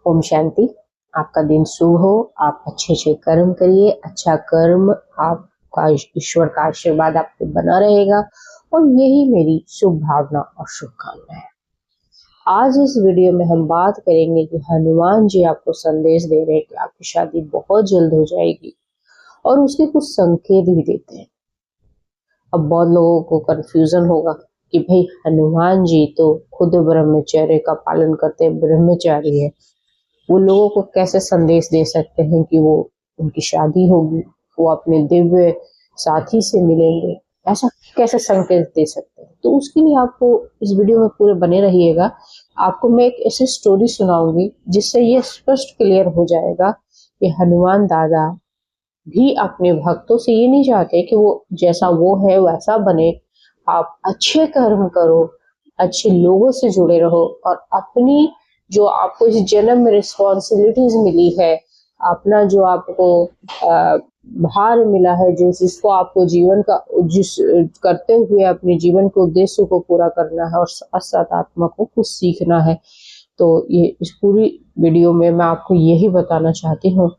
ओम शांति। आपका दिन शुभ हो। आप अच्छे कर्म करिए। अच्छा कर्म आपका ईश्वर का आशीर्वाद आप पे बना रहेगा और यही मेरी शुभ भावना और शुभकामना है। आज इस वीडियो में हम बात करेंगे कि हनुमान जी आपको संदेश दे रहे हैं कि आपकी शादी बहुत जल्द हो जाएगी और उसके कुछ संकेत भी देते हैं। अब बहुत लोगों को कंफ्यूजन होगा कि भाई हनुमान जी तो खुद ब्रह्मचर्य का पालन करते हैं, ब्रह्मचारी है, वो लोगों को कैसे संदेश दे सकते हैं कि वो उनकी शादी होगी, वो अपने दिव्य साथी से मिलेंगे, ऐसा कैसे संकेत दे सकते हैं। तो उसके लिए आपको इस वीडियो में पूरे बने रहिएगा। आपको मैं एक ऐसी स्टोरी सुनाऊंगी जिससे ये स्पष्ट क्लियर हो जाएगा कि हनुमान दादा भी अपने भक्तों से ये नहीं चाहते कि वो जैसा वो है वैसा बने। आप अच्छे कर्म करो, अच्छे लोगों से जुड़े रहो और अपनी जो आपको इस जन्म में रिस्पॉन्सिबिलिटीज मिली है, अपना जो आपको भार मिला है, जो जिसको आपको जीवन का जिस करते हुए अपने जीवन के उद्देश्य को पूरा करना है और साथ आत्मा को कुछ सीखना है। तो ये इस पूरी वीडियो में मैं आपको यही बताना चाहती हूँ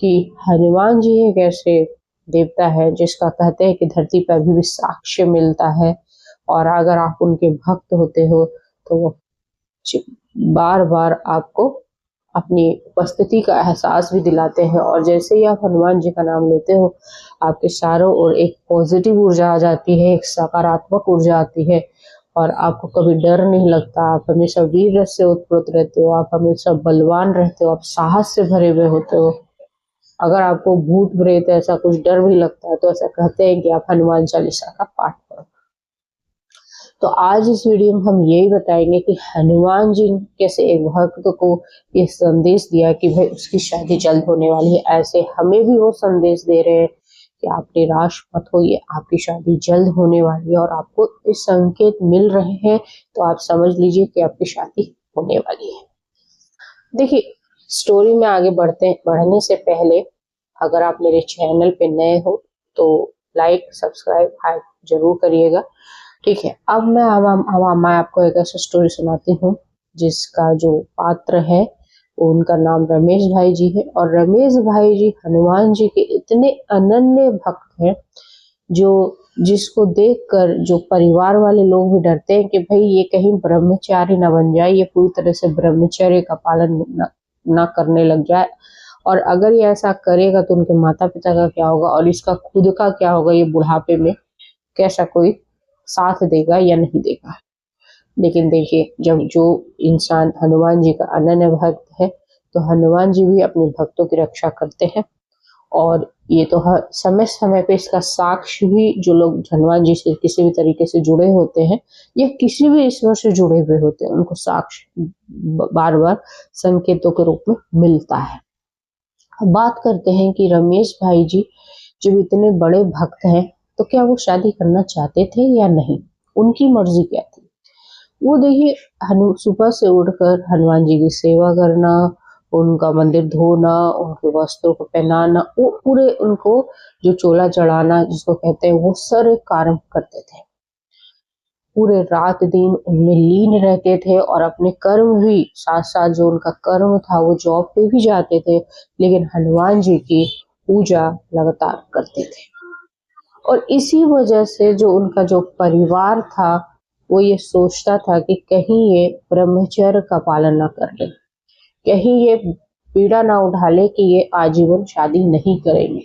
कि हनुमान जी एक ऐसे देवता है जिसका कहते हैं कि धरती पर अभी भी साक्ष्य मिलता है और अगर आप उनके भक्त होते हो तो वो बार बार आपको अपनी उपस्थिति का एहसास भी दिलाते हैं। और जैसे ही आप हनुमान जी का नाम लेते हो आपके चारों ओर एक पॉजिटिव ऊर्जा आ जाती है, एक सकारात्मक ऊर्जा आती है और आपको कभी डर नहीं लगता। आप हमेशा वीर रस से उत्प्रोत रहते हो, आप हमेशा बलवान रहते हो, आप साहस से भरे हुए होते हो। अगर आपको भूत प्रेत ऐसा कुछ डर भी लगता है तो ऐसा कहते हैं कि आप हनुमान चालीसा का पाठ करो। तो आज इस वीडियो में हम यही बताएंगे कि हनुमान जी कैसे एक भक्त को ये संदेश दिया कि भाई उसकी शादी जल्द होने वाली है, ऐसे हमें भी वो संदेश दे रहे हैं कि आप निराश मत होइए, आपकी शादी जल्द होने वाली है और आपको इस संकेत मिल रहे हैं तो आप समझ लीजिए कि आपकी शादी होने वाली है। देखिए, स्टोरी में आगे बढ़ने से पहले अगर आप मेरे चैनल पे नए हो तो लाइक सब्सक्राइब हाइप जरूर करिएगा, ठीक है। अब मैं आपको एक ऐसा स्टोरी सुनाती हूँ जिसका जो पात्र है उनका नाम रमेश भाई जी है और रमेश भाई जी हनुमान जी के इतने अनन्य भक्त हैं जो जिसको देखकर जो परिवार वाले लोग भी डरते हैं कि भाई ये कहीं ब्रह्मचारी ना बन जाए, ये पूरी तरह से ब्रह्मचर्य का पालन ना करने लग जाए और अगर ये ऐसा करेगा तो उनके माता पिता का क्या होगा और इसका खुद का क्या होगा, ये बुढ़ापे में कैसा कोई साथ देगा या नहीं देगा। लेकिन देखिए, जब जो इंसान हनुमान जी का अनन्य भक्त है तो हनुमान जी भी अपने भक्तों की रक्षा करते हैं और ये तो हर समय समय पे इसका साक्ष्य भी जो लोग हनुमान जी से किसी भी तरीके से जुड़े होते हैं या किसी भी ईश्वर से जुड़े हुए होते हैं उनको साक्ष्य बार बार संकेतों के रूप में मिलता है। अब बात करते हैं कि रमेश भाई जी जब इतने बड़े भक्त हैं तो क्या वो शादी करना चाहते थे या नहीं, उनकी मर्जी क्या थी। वो देखिए सुबह से उठकर हनुमान जी की सेवा करना, उनका मंदिर धोना, उनके वस्त्रों को पहनाना, वो पूरे उनको जो चोला चढ़ाना जिसको कहते हैं वो सारे कार्य करते थे। पूरे रात दिन उनमें लीन रहते थे और अपने कर्म भी साथ साथ जो उनका कर्म था वो जॉब पे भी जाते थे लेकिन हनुमान जी की पूजा लगातार करते थे। और इसी वजह से जो उनका जो परिवार था वो ये सोचता था कि कहीं ये ब्रह्मचर्य का पालन ना कर ले, कहीं ये पीड़ा ना उठा ले कि ये आजीवन शादी नहीं करेंगे।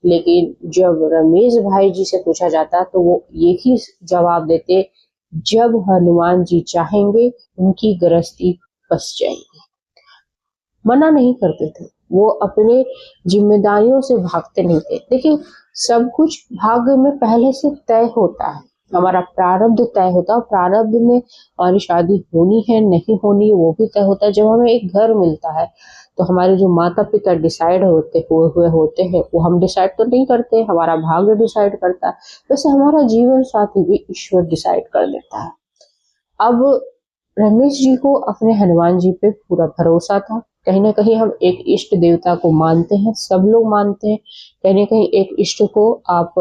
लेकिन जब रमेश भाई जी से पूछा जाता तो वो यही जवाब देते, जब हनुमान जी चाहेंगे उनकी गृहस्थी बस जाएगी। मना नहीं करते थे, वो अपने जिम्मेदारियों से भागते नहीं थे। देखिए, सब कुछ भाग्य में पहले से तय होता है, हमारा प्रारब्ध तय होता है। प्रारब्ध में हमारी शादी होनी है नहीं होनी वो भी तय होता है। जब हमें एक घर मिलता है तो हमारे जो माता पिता डिसाइड होते हैं वो हम डिसाइड तो नहीं करते, हमारा भाग्य डिसाइड करता है। वैसे हमारा जीवन साथी भी ईश्वर डिसाइड कर देता है। अब रमेश जी को अपने हनुमान जी पे पूरा भरोसा था। कहीं ना कहीं हम एक इष्ट देवता को मानते हैं, सब लोग मानते हैं। कहीं ना कहीं एक इष्ट को आप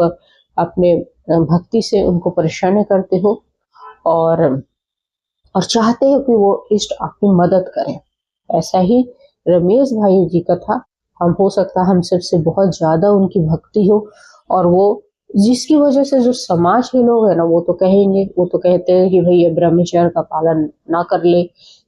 अपने भक्ति से उनको प्रसन्न करते हो और चाहते हो कि वो इष्ट आपकी मदद करें। ऐसा ही रमेश भाई जी का था। हम हो सकता है हम सबसे बहुत ज्यादा उनकी भक्ति हो, और वो जिसकी वजह से जो समाज के लोग है ना वो तो कहेंगे, वो तो कहते हैं कि भाई ये ब्रह्मचर्य का पालन ना कर ले,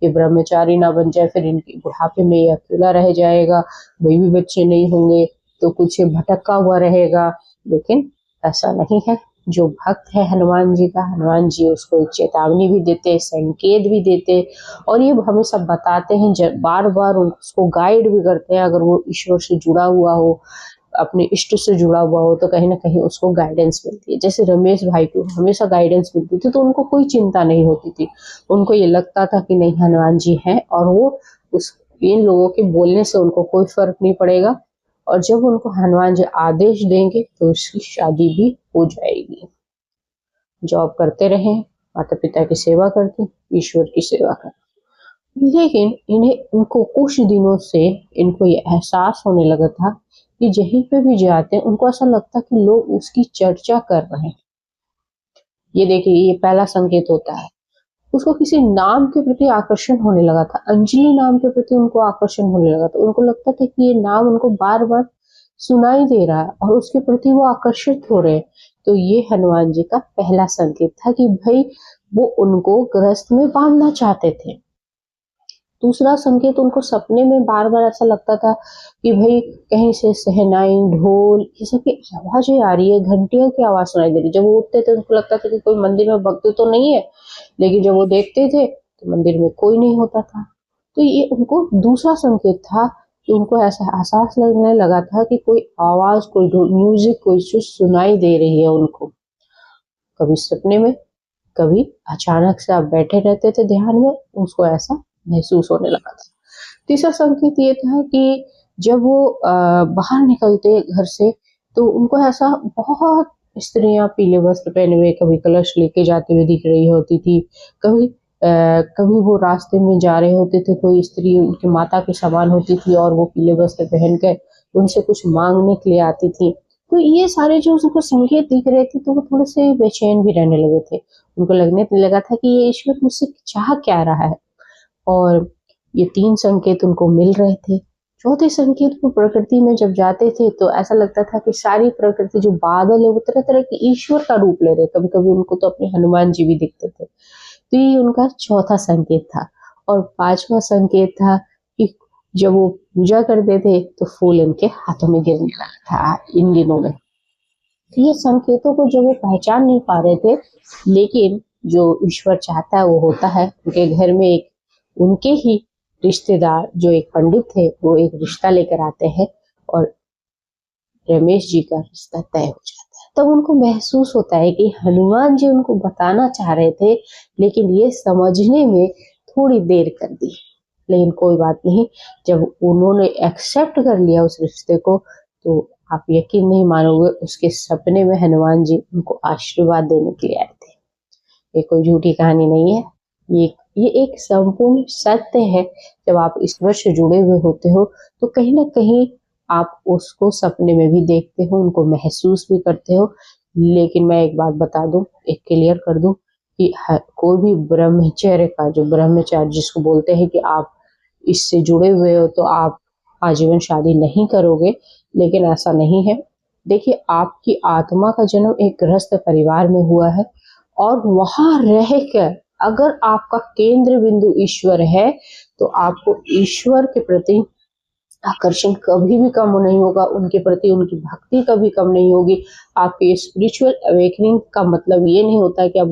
ये ब्रह्मचारी ना बन जाए, फिर इनके बुढ़ापे में ये अकेला रह जाएगा, बीवी बच्चे नहीं होंगे तो कुछ भटका हुआ रहेगा। लेकिन ऐसा नहीं है। जो भक्त है हनुमान जी का, हनुमान जी उसको एक चेतावनी भी देते, संकेत भी देते, और ये हमेशा बताते हैं, बार बार उसको गाइड भी करते हैं। अगर वो ईश्वर से जुड़ा हुआ हो, अपने इष्ट से जुड़ा हुआ हो, तो कहीं ना कहीं उसको गाइडेंस मिलती है। जैसे रमेश भाई को हमेशा गाइडेंस मिलती थी, तो उनको कोई चिंता नहीं होती थी। उनको ये लगता था कि नहीं, हनुमान जी हैं और वो उस इन लोगों के बोलने से उनको कोई फर्क नहीं पड़ेगा, और जब उनको हनुमान जी आदेश देंगे तो उसकी शादी भी हो जाएगी। जॉब करते रहे, माता पिता की सेवा करते, ईश्वर की सेवा करते। लेकिन इनको कुछ दिनों से इनको ये एहसास होने लगा था कि जहीं पे भी जाते हैं उनको ऐसा लगता कि लोग उसकी चर्चा कर रहे हैं। ये देखिए, ये पहला संकेत होता है। उसको किसी नाम के प्रति आकर्षण होने लगा था, अंजलि नाम के प्रति उनको आकर्षण होने लगा था। उनको लगता था कि ये नाम उनको बार बार सुनाई दे रहा है और उसके प्रति वो आकर्षित हो रहे हैं। तो ये हनुमान जी का पहला संकेत था कि भाई वो उनको ग्रस्त में बांधना चाहते थे। दूसरा संकेत, उनको सपने में बार बार ऐसा लगता था कि भाई कहीं से शहनाई, ढोल, ये सब की आवाजें आ रही है, घंटियों की आवाज सुनाई दे रही। जब वो उठते थे उनको लगता था कि कोई मंदिर में भक्त तो नहीं है, लेकिन जब वो देखते थे तो मंदिर में कोई नहीं होता था। तो ये उनको दूसरा संकेत था कि उनको ऐसा एहसास लगने लगा था कि कोई आवाज, कोई म्यूजिक, कोई चीज सुनाई दे रही है उनको, कभी सपने में, कभी अचानक से। आप बैठे रहते थे ध्यान में, उसको ऐसा महसूस होने लगा था। तीसरा संकेत ये था कि जब वो बाहर निकलते घर से तो उनको ऐसा, बहुत स्त्रियां पीले वस्त्र पहने हुए कभी कलश लेके जाते हुए दिख रही होती थी, कभी कभी वो रास्ते में जा रहे होते थे, कोई स्त्री उनकी माता के समान होती थी और वो पीले वस्त्र पहन कर उनसे कुछ मांगने के लिए आती थी। तो ये सारे जो उनको संकेत दिख रहे थे तो वो थोड़े से बेचैन भी रहने लगे थे। उनको लगने लगा था कि ये ईश्वर मुझसे चाह क्या रहा है। और ये 3 संकेत उनको मिल रहे थे। चौथे संकेत को, प्रकृति में जब जाते थे तो ऐसा लगता था कि सारी प्रकृति, जो बादल है, वो तरह तरह के ईश्वर का रूप ले रहे। कभी कभी उनको तो अपने हनुमान जी भी दिखते थे। तो ये उनका चौथा संकेत था। और 5वां संकेत था कि जब वो पूजा करते थे तो फूल इनके हाथों में गिरने लगा था इन दिनों में। तो ये संकेतों को जो वो पहचान नहीं पा रहे थे, लेकिन जो ईश्वर चाहता है वो होता है। उनके घर में एक, उनके ही रिश्तेदार जो एक पंडित थे, वो एक रिश्ता लेकर आते हैं और रमेश जी का रिश्ता तय हो जाता है। तब उनको महसूस होता है कि हनुमान जी उनको बताना चाह रहे थे, लेकिन ये समझने में थोड़ी देर कर दी। लेकिन कोई बात नहीं, जब उन्होंने एक्सेप्ट कर लिया उस रिश्ते को, तो आप यकीन नहीं मानोगे, उसके सपने में हनुमान जी उनको आशीर्वाद देने के लिए आए थे। ये कोई झूठी कहानी नहीं है, ये एक संपूर्ण सत्य है। जब आप ईश्वर से जुड़े हुए होते हो तो कहीं ना कहीं आप उसको सपने में भी देखते हो, उनको महसूस भी करते हो। लेकिन मैं एक बात बता दूं, एक क्लियर कर दूं कि कोई भी ब्रह्मचर्य का, जो ब्रह्मचार्य जिसको बोलते हैं कि आप इससे जुड़े हुए हो तो आप आजीवन शादी नहीं करोगे, लेकिन ऐसा नहीं है। देखिए, आपकी आत्मा का जन्म एक गृहस्थ परिवार में हुआ है, और वहां रहकर अगर आपका केंद्र बिंदु ईश्वर है तो आपको ईश्वर के प्रति आकर्षण कभी भी कम नहीं होगा, उनके प्रति उनकी भक्ति कभी कम नहीं होगी। आपके स्पिरिचुअल अवेकनिंग का मतलब ये नहीं होता है कि आप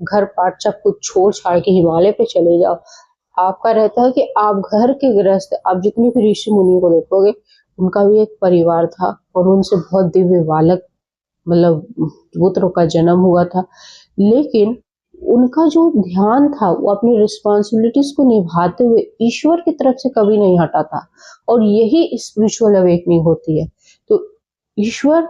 घर पाट सब कुछ छोड़ छाड़ के हिमालय पे चले जाओ। आपका रहता है कि आप घर के गृहस्थ, आप जितनी भी ऋषि मुनियों को देखोगे, उनका भी एक परिवार था और उनसे बहुत दिव्य बालक, मतलब पुत्र का जन्म हुआ था। लेकिन उनका जो ध्यान था वो अपनी रिस्पॉन्सिबिलिटीज को निभाते हुए ईश्वर की तरफ से कभी नहीं हटा था, और यही स्पिरिचुअल अवेकनिंग होती है। तो ईश्वर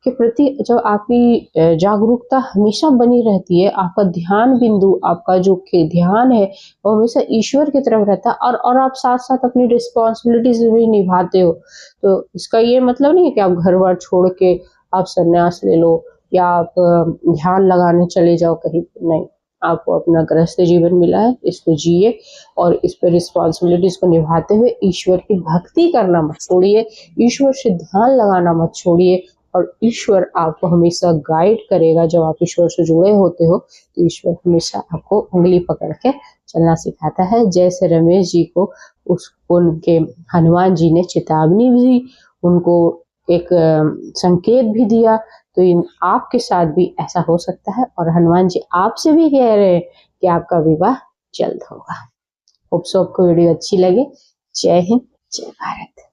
के प्रति जब आपकी जागरूकता हमेशा बनी रहती है, आपका ध्यान बिंदु, आपका जो ध्यान है वो हमेशा ईश्वर की तरफ रहता है, और आप साथ साथ अपनी रिस्पॉन्सिबिलिटीज भी निभाते हो। तो इसका ये मतलब नहीं है कि आप घर बार छोड़ के आप संन्यास ले लो या आप ध्यान लगाने चले जाओ कहीं, नहीं। आपको अपना गृहस्थ जीवन मिला है, इसको जिए और इस पर रिस्पॉन्सिबिलिटीज को निभाते हुए ईश्वर की भक्ति करना मत छोड़िए, ईश्वर से ध्यान लगाना मत छोड़िए और ईश्वर आपको हमेशा गाइड करेगा। जब आप ईश्वर से जुड़े होते हो तो ईश्वर हमेशा आपको उंगली पकड़ के चलना सिखाता है। जैसे रमेश जी को उनके हनुमान जी ने चेतावनी भी दी, उनको एक संकेत भी दिया, तो इन आपके साथ भी ऐसा हो सकता है और हनुमान जी आपसे भी कह रहे हैं कि आपका विवाह जल्द होगा। होप सो आपको वीडियो अच्छी लगे। जय हिंद, जय भारत।